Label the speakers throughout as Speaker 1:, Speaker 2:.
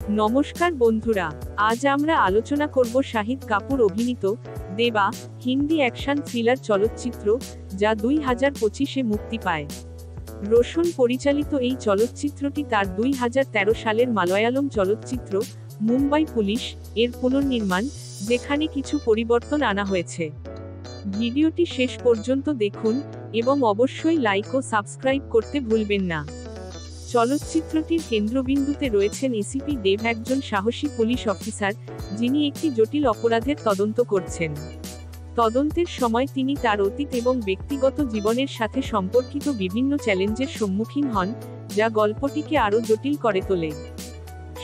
Speaker 1: নমস্কার বন্ধুরা, আজ আমরা আলোচনা করব শাহিদ কাপুর অভিনীত দেবা হিন্দি অ্যাকশন থ্রিলার চলচ্চিত্র, যা 2025-এ মুক্তি পায়। রোশন পরিচালিত এই চলচ্চিত্রটি তার 2013 সালের মালয়ালম চলচ্চিত্র মুম্বাই পুলিশ এর পুনর্নির্মাণ, যেখানে কিছু পরিবর্তন আনা হয়েছে। ভিডিওটি শেষ পর্যন্ত দেখুন এবং অবশ্যই লাইক ও সাবস্ক্রাইব করতে ভুলবেন না। চলচ্চিত্রটির কেন্দ্রবিন্দুতে রয়েছেন এসিপি দেব, একজন সাহসী পুলিশ অফিসার, যিনি একটি জটিল অপরাধের তদন্ত করছেন। তদন্তের সময় তিনি তার অতীত এবং ব্যক্তিগত জীবনের সাথে সম্পর্কিত বিভিন্ন চ্যালেঞ্জের সম্মুখীন হন, যা গল্পটিকে আরও জটিল করে তোলে।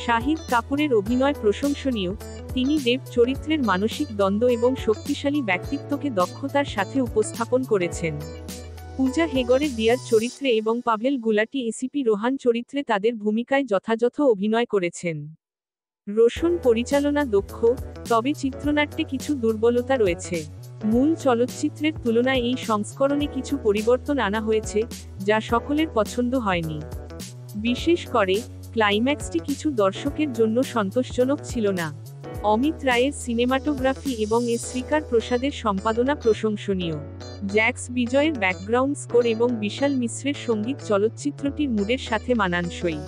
Speaker 1: শাহিদ কাপুরের অভিনয় প্রশংসনীয়। তিনি দেব চরিত্রের মানসিক দ্বন্দ্ব এবং শক্তিশালী ব্যক্তিত্বকে দক্ষতার সাথে উপস্থাপন করেছেন। পূজা হেগড়ে দিয়ার চরিত্রে এবং পাভেল গুলাটি এসিপি রোহান চরিত্রে তাদের ভূমিকায় যথাযথ অভিনয় করেছেন। রোশন পরিচালনা দক্ষ, তবে চিত্রনাট্যে কিছু দুর্বলতা রয়েছে। মূল চলচ্চিত্রের তুলনায় এই সংস্করণে কিছু পরিবর্তন আনা হয়েছে, যা সকলের পছন্দ হয়নি। বিশেষ করে ক্লাইম্যাক্সটি কিছু দর্শকের জন্য সন্তোষজনক ছিল না। অমিত রায়ের সিনেমাটোগ্রাফি এবং এস শ্রীকার প্রসাদের সম্পাদনা প্রশংসনীয়। জ্যাক্স বিজয়ের ব্যাকগ্রাউন্ড স্কোর এবং বিশাল মিশ্রের সঙ্গীত চলচ্চিত্রটির মুডের সাথে মানানসই।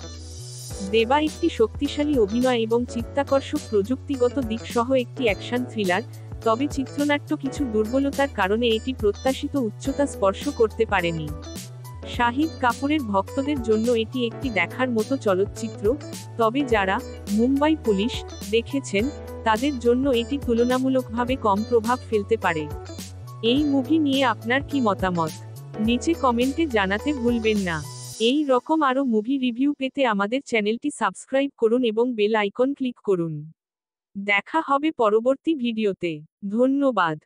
Speaker 1: দেবা একটি শক্তিশালী অভিনয় এবং চিত্তাকর্ষক প্রযুক্তিগত দিক সহ একটি অ্যাকশন থ্রিলার, তবে চিত্রনাট্য কিছু দুর্বলতার কারণে এটি প্রত্যাশিত উচ্চতা স্পর্শ করতে পারেনি। শাহিদ কাপুরের ভক্তদের জন্য এটি একটি দেখার মতো চলচ্চিত্র, তবে যারা মুম্বাই পুলিশ দেখেছেন, তাদের জন্য এটি তুলনামূলকভাবে কম প্রভাব ফেলতে পারে। এই মুভি নিয়ে আপনার কি মতামত, নিচে কমেন্টে জানাতে ভুলবেন না। এই রকম আরও মুভি রিভিউ পেতে আমাদের চ্যানেলটি সাবস্ক্রাইব করুন এবং বেল আইকন ক্লিক করুন। দেখা হবে পরবর্তী ভিডিওতে। ধন্যবাদ।